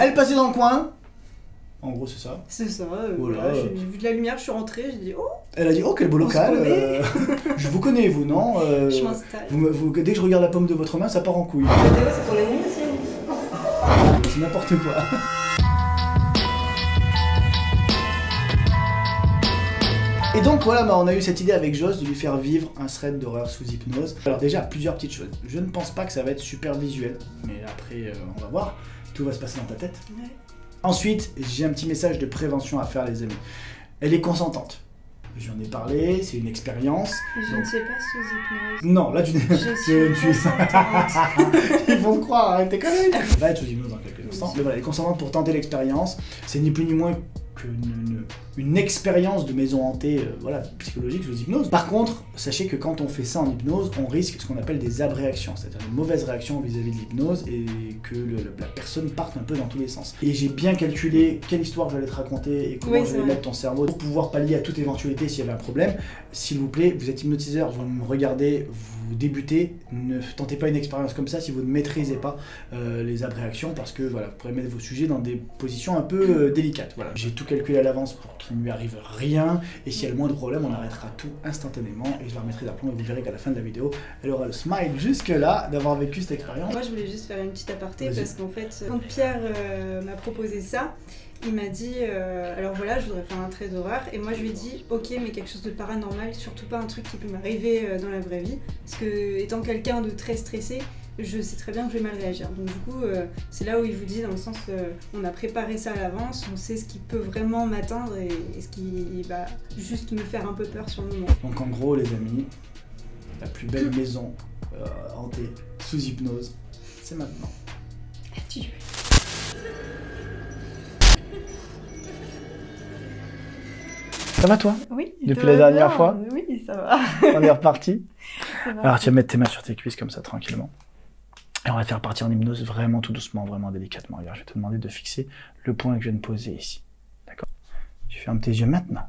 Elle passait dans le coin. En gros, c'est ça. C'est ça. Voilà, J'ai vu de la lumière, je suis rentrée, j'ai dit oh. Elle a dit oh quel beau local. Je vous connais vous non Je m'installe. Dès que je regarde la paume de votre main, ça part en couille. C'est pour les nuits aussi. C'est n'importe quoi. Et donc voilà, on a eu cette idée avec Joss de lui faire vivre un thread d'horreur sous hypnose. Alors déjà, plusieurs petites choses. Je ne pense pas que ça va être super visuel, mais après on va voir. Tout va se passer dans ta tête. Ouais. Ensuite, j'ai un petit message de prévention à faire les amis. Elle est consentante. J'en ai parlé, c'est une expérience. Je ne sais pas sous hypnose. Non, là tu n'es... Je suis consentante. Ils vont te croire, arrête tes conneries. Elle va être sous hypnose dans quelques instants. Mais voilà, elle est consentante pour tenter l'expérience. C'est ni plus ni moins qu'une expérience de maison hantée voilà, psychologique sous hypnose. Par contre, sachez que quand on fait ça en hypnose, on risque ce qu'on appelle des abréactions, c'est-à-dire une mauvaise réaction vis-à-vis de l'hypnose et que la personne parte un peu dans tous les sens. Et j'ai bien calculé quelle histoire j'allais te raconter et comment je vais mettre ton cerveau pour pouvoir pallier à toute éventualité s'il y avait un problème. S'il vous plaît, vous êtes hypnotiseur, vous me regardez, vous débutez, ne tentez pas une expérience comme ça si vous ne maîtrisez pas les abréactions parce que voilà, vous pourrez mettre vos sujets dans des positions un peu délicates. Voilà. J'ai tout calculé à l'avance pour qu'il ne lui arrive rien et s'il y a le moindre problème, on arrêtera tout instantanément et je la remettrai d'aplomb et vous verrez qu'à la fin de la vidéo, elle aura le smile jusque là d'avoir vécu cette expérience. Moi je voulais juste faire une petite aparté parce qu'en fait, quand Pierre m'a proposé ça, il m'a dit alors voilà, je voudrais faire un trait d'horreur et moi je lui ai dit ok, mais quelque chose de paranormal, surtout pas un truc qui peut m'arriver dans la vraie vie parce que étant quelqu'un de très stressé, je sais très bien que je vais mal réagir. Donc du coup, c'est là où il vous dit, dans le sens, on a préparé ça à l'avance, on sait ce qui peut vraiment m'atteindre et ce qui va juste me faire un peu peur sur le moment. Donc en gros, les amis, la plus belle maison hantée sous hypnose, c'est maintenant. Adieu. Ça va toi? Oui. Depuis la dernière fois? Oui, ça va. On est reparti. Va. Alors tu vas mettre tes mains sur tes cuisses comme ça, tranquillement. Et on va te faire partir en hypnose vraiment tout doucement, vraiment délicatement. Regarde, je vais te demander de fixer le point que je viens de poser ici. D'accord? Tu fermes tes yeux maintenant.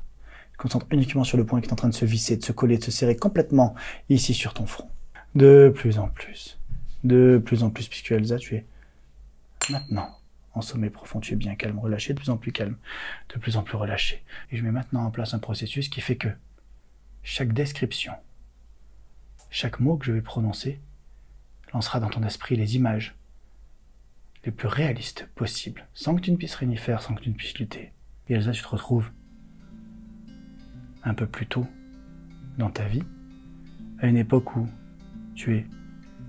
Tu te concentres uniquement sur le point qui est en train de se visser, de se coller, de se serrer complètement ici sur ton front. De plus en plus. De plus en plus, puisque Elsa, tu es maintenant en sommeil profond. Tu es bien calme, relâché, de plus en plus calme, de plus en plus relâché. Et je mets maintenant en place un processus qui fait que chaque description, chaque mot que je vais prononcer, lancera dans ton esprit les images les plus réalistes possibles, sans que tu ne puisses rien y faire, sans que tu ne puisses lutter. Et Elsa, tu te retrouves un peu plus tôt dans ta vie, à une époque où tu es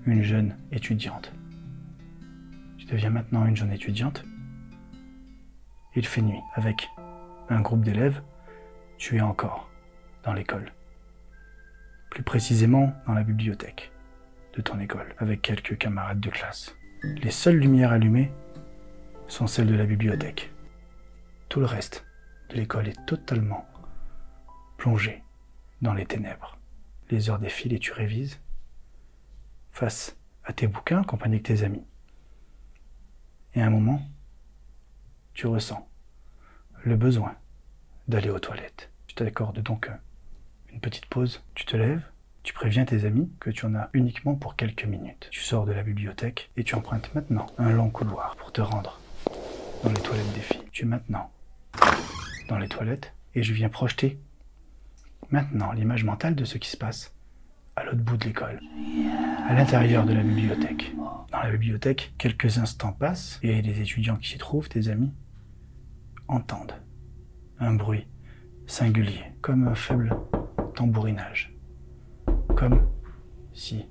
une jeune étudiante. Tu deviens maintenant une jeune étudiante. Il fait nuit. Avec un groupe d'élèves, tu es encore dans l'école. Plus précisément dans la bibliothèque de ton école, avec quelques camarades de classe. Les seules lumières allumées sont celles de la bibliothèque. Tout le reste de l'école est totalement plongé dans les ténèbres. Les heures défilent et tu révises face à tes bouquins accompagnés de tes amis. Et à un moment, tu ressens le besoin d'aller aux toilettes. Tu t'accordes donc une petite pause, tu te lèves, tu préviens tes amis que tu en as uniquement pour quelques minutes. Tu sors de la bibliothèque et tu empruntes maintenant un long couloir pour te rendre dans les toilettes des filles. Tu es maintenant dans les toilettes et je viens projeter maintenant l'image mentale de ce qui se passe à l'autre bout de l'école, à l'intérieur de la bibliothèque. Dans la bibliothèque, quelques instants passent et les étudiants qui s'y trouvent, tes amis, entendent un bruit singulier, comme un faible tambourinage, comme si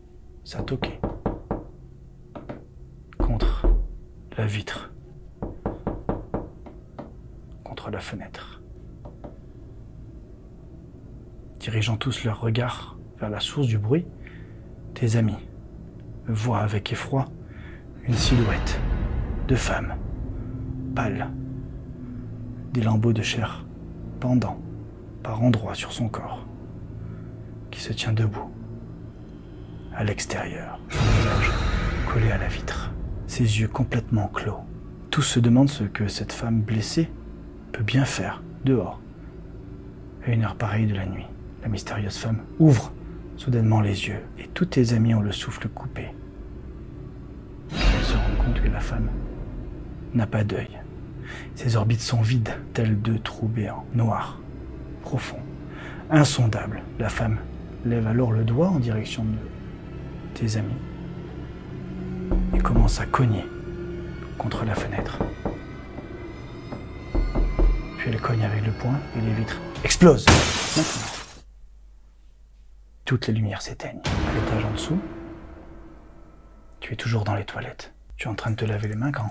ça toquait contre la vitre, contre la fenêtre. Dirigeant tous leur regard vers la source du bruit, tes amis voient avec effroi une silhouette de femme, pâle, des lambeaux de chair pendant par endroits sur son corps, qui se tient debout, à l'extérieur, son visage collé à la vitre, ses yeux complètement clos. Tous se demandent ce que cette femme blessée peut bien faire dehors, à une heure pareille de la nuit. La mystérieuse femme ouvre soudainement les yeux et tous tes amis ont le souffle coupé. Ils se rendent compte que la femme n'a pas d'œil. Ses orbites sont vides, tels deux trous béants, noirs, profonds, insondables. La femme lève alors le doigt en direction de tes amis et commence à cogner contre la fenêtre. Puis elle cogne avec le poing et les vitres explosent. Maintenant, toutes les lumières s'éteignent. À l'étage en dessous, tu es toujours dans les toilettes. Tu es en train de te laver les mains quand,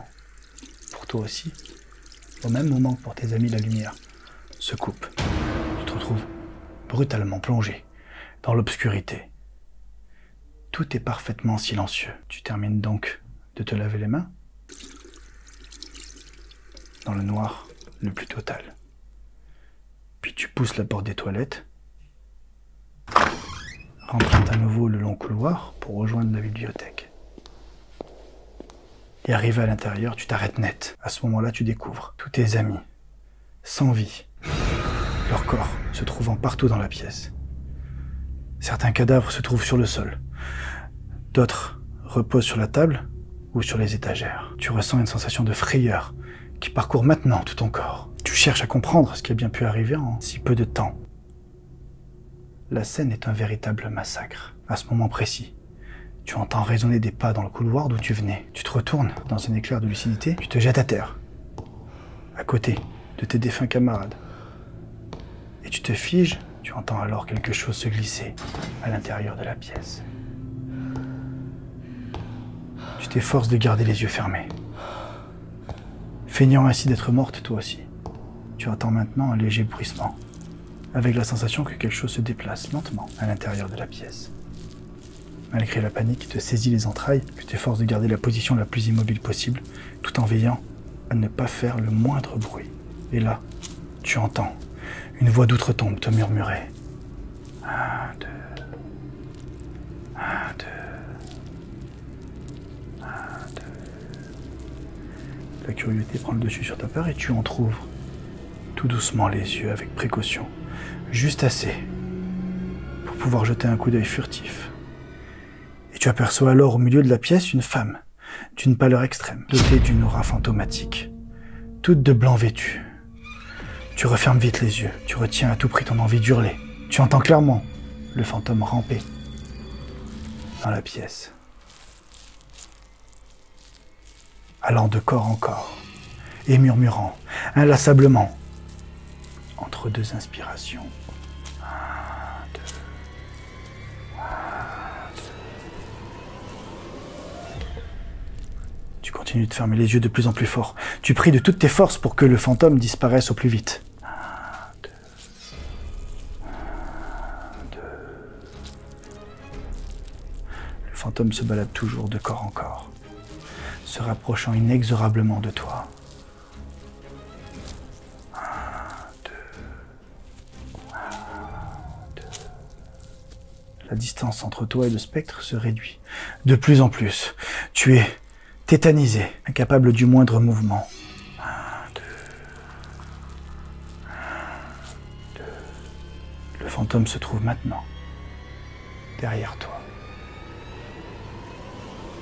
pour toi aussi, au même moment que pour tes amis, la lumière se coupe. Tu te retrouves brutalement plongé dans l'obscurité. Tout est parfaitement silencieux. Tu termines donc de te laver les mains dans le noir le plus total. Puis tu pousses la porte des toilettes, rentres à nouveau le long couloir pour rejoindre la bibliothèque. Et arrivé à l'intérieur, tu t'arrêtes net. À ce moment-là, tu découvres tous tes amis, sans vie, leur corps se trouvant partout dans la pièce. Certains cadavres se trouvent sur le sol, d'autres reposent sur la table ou sur les étagères. Tu ressens une sensation de frayeur qui parcourt maintenant tout ton corps. Tu cherches à comprendre ce qui a bien pu arriver en si peu de temps. La scène est un véritable massacre. À ce moment précis, tu entends résonner des pas dans le couloir d'où tu venais. Tu te retournes dans un éclair de lucidité, tu te jettes à terre, à côté de tes défunts camarades. Et tu te figes, tu entends alors quelque chose se glisser à l'intérieur de la pièce. Tu t'efforces de garder les yeux fermés, feignant ainsi d'être morte toi aussi. Tu entends maintenant un léger bruissement, avec la sensation que quelque chose se déplace lentement à l'intérieur de la pièce. Malgré la panique qui te saisit les entrailles, tu t'efforces de garder la position la plus immobile possible, tout en veillant à ne pas faire le moindre bruit. Et là, tu entends une voix d'outre-tombe te murmurer. 1, 2, 1, 2, 1, 2. La curiosité prend le dessus sur ta peur et tu entr'ouvres tout doucement les yeux avec précaution, juste assez pour pouvoir jeter un coup d'œil furtif. Et tu aperçois alors au milieu de la pièce une femme, d'une pâleur extrême, dotée d'une aura fantomatique, toute de blanc vêtue. Tu refermes vite les yeux, tu retiens à tout prix ton envie d'hurler. Tu entends clairement le fantôme ramper dans la pièce, allant de corps en corps et murmurant inlassablement entre deux inspirations. 1, 2, 1, 2. Tu continues de fermer les yeux de plus en plus fort. Tu pries de toutes tes forces pour que le fantôme disparaisse au plus vite. 1, 2, 1, 2. Le fantôme se balade toujours de corps en corps, se rapprochant inexorablement de toi. 1, 2, 1, 2. La distance entre toi et le spectre se réduit de plus en plus. Tu es tétanisé, incapable du moindre mouvement. 1, 2, 1, 2. Le fantôme se trouve maintenant derrière toi.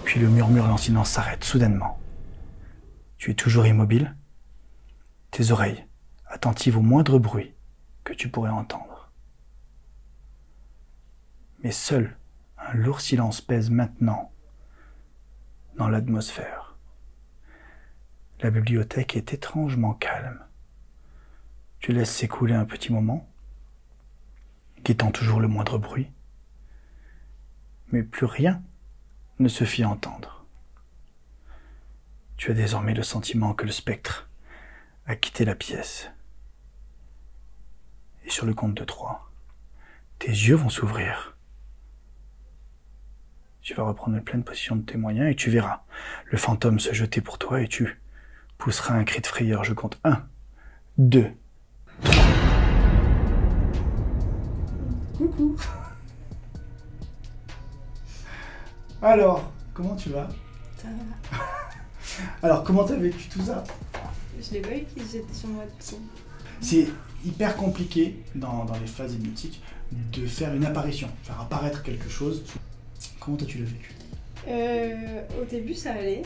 Puis le murmure lancinant s'arrête soudainement. Tu es toujours immobile, tes oreilles attentives au moindre bruit que tu pourrais entendre. Mais seul un lourd silence pèse maintenant dans l'atmosphère. La bibliothèque est étrangement calme. Tu laisses s'écouler un petit moment, guettant toujours le moindre bruit, mais plus rien ne se fit entendre. Tu as désormais le sentiment que le spectre a quitté la pièce. Et sur le compte de 3, tes yeux vont s'ouvrir. Tu vas reprendre la pleine position de tes moyens et tu verras le fantôme se jeter pour toi et tu pousseras un cri de frayeur. Je compte 1, 2, 3. Coucou. Alors, comment tu vas? Ça va. Alors, comment t'as vécu tout ça? Je l'ai pas eu qui j'étais sur moi du coup. C'est hyper compliqué dans les phases hypnotiques de faire une apparition, faire apparaître quelque chose. Comment t'as-tu le vécu? Au début ça allait.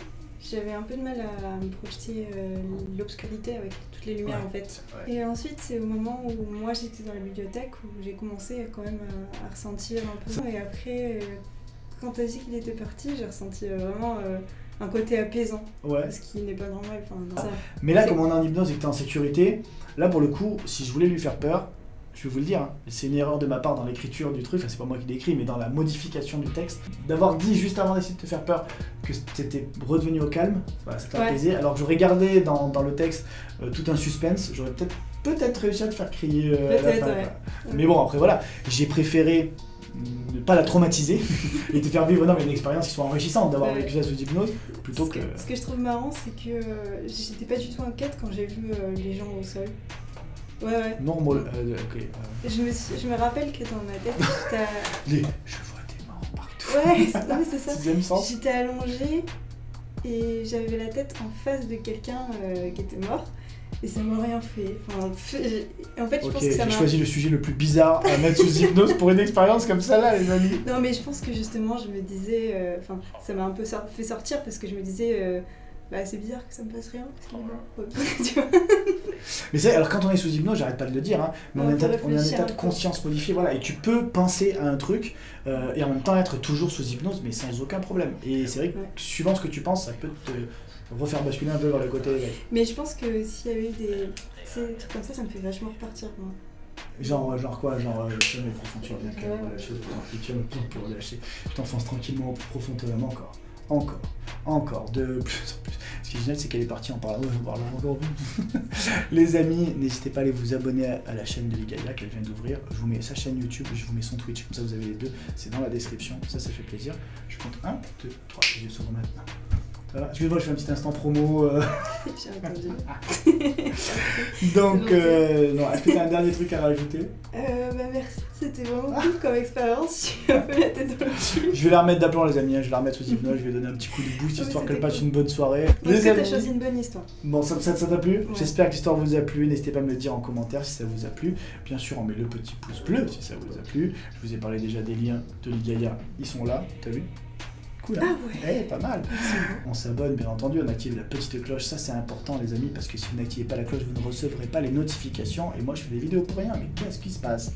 J'avais un peu de mal à me projeter l'obscurité avec toutes les lumières en fait. Ouais. Et ensuite, c'est au moment où moi j'étais dans la bibliothèque où j'ai commencé quand même à ressentir un peu. Et après, quand t'as dit qu'il était parti, j'ai ressenti vraiment un côté apaisant. Ouais. Ce qui n'est pas normal. Dans ça. Mais là, comme on est en hypnose et que t'es en sécurité, là pour le coup, si je voulais lui faire peur, je vais vous le dire, hein, c'est une erreur de ma part dans l'écriture du truc, enfin c'est pas moi qui l'écris, mais dans la modification du texte, d'avoir dit juste avant d'essayer de te faire peur que t'étais redevenu au calme, voilà, ça t'a apaisé, alors que j'aurais gardé dans le texte tout un suspense, j'aurais peut-être réussi à te faire crier à la fin. Ouais. Mais bon, après voilà, j'ai préféré ne pas la traumatiser et te faire vivre une expérience qui soit enrichissante d'avoir vécu ça sous hypnose plutôt que... Ce que je trouve marrant, c'est que j'étais pas du tout inquiète quand j'ai vu les gens au sol. Ouais. Normal, ok. Je me rappelle que dans ma tête, je vois des morts partout. Ouais, c'est ça. Sixième sens. J'étais allongée et j'avais la tête en face de quelqu'un qui était mort et ça m'a rien fait. En fait, je pense que ça m'a... J'ai choisi le sujet le plus bizarre à mettre sous hypnose pour une expérience comme ça là, les amis. Non, mais je pense que justement, je me disais... ça m'a un peu fait sortir parce que je me disais... c'est bizarre que ça me passe rien, parce qu'il est mort. Tu vois. Mais c'est alors quand on est sous hypnose, j'arrête pas de le dire, hein, mais on est en état de conscience modifié, voilà, et tu peux penser à un truc et en même temps être toujours sous hypnose, mais sans aucun problème. Et c'est vrai que suivant ce que tu penses, ça peut te refaire basculer un peu vers le côté. Mais je pense que s'il y a eu des trucs comme ça me fait vachement repartir, moi. Genre quoi? Genre le sommeil profond, tu reviens quand même relâcher, tu vas pour relâcher. Tu t'enfonces tranquillement au plus profond de l'âme encore, de plus en plus. Ce qui est génial, c'est qu'elle est partie en parlant, on parle encore. Les amis, n'hésitez pas à aller vous abonner à la chaîne de Ligaya qu'elle vient d'ouvrir. Je vous mets sa chaîne YouTube, je vous mets son Twitch, comme ça vous avez les deux, c'est dans la description, ça fait plaisir. Je compte 1, 2, 3, les yeux s'ouvrent maintenant. Ça va? Excusez-moi, je fais un petit instant promo. J'ai entendu. Donc, non, est-ce que tu as un dernier truc à rajouter? Merci, c'était vraiment cool comme expérience. Je suis un peu la tête dans le cul. Je vais la remettre d'aplomb, les amis, je vais la remettre sous hypnose, je vais donner un petit coup de boost histoire qu'elle passe une bonne soirée. Est-ce que t'as choisi une bonne histoire? Bon, ça t'a plu? Ouais. J'espère que l'histoire vous a plu. N'hésitez pas à me le dire en commentaire si ça vous a plu. Bien sûr, on met le petit pouce bleu si ça vous a plu. Je vous ai parlé déjà des liens de Ligaya, ils sont là, t'as vu? Cool, hein? Ah ouais. Pas mal. On s'abonne, bien entendu, on active la petite cloche, ça c'est important les amis, parce que si vous n'activez pas la cloche, vous ne recevrez pas les notifications, et moi je fais des vidéos pour rien, mais qu'est-ce qui se passe?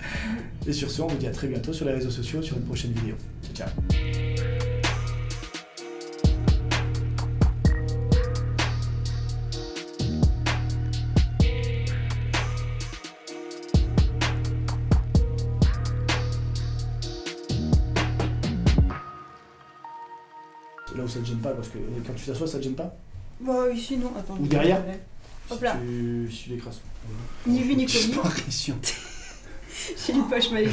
Et sur ce, on vous dit à très bientôt sur les réseaux sociaux, sur une prochaine vidéo. Ciao, ciao. Là où ça te gêne pas, parce que quand tu t'assois, ça te gêne pas? Bah ici non, attends. Ou derrière? Hop là. Si tu l'écrases. Ni vu ni connu. J'ai pas l'impression. J'ai une poche maillot.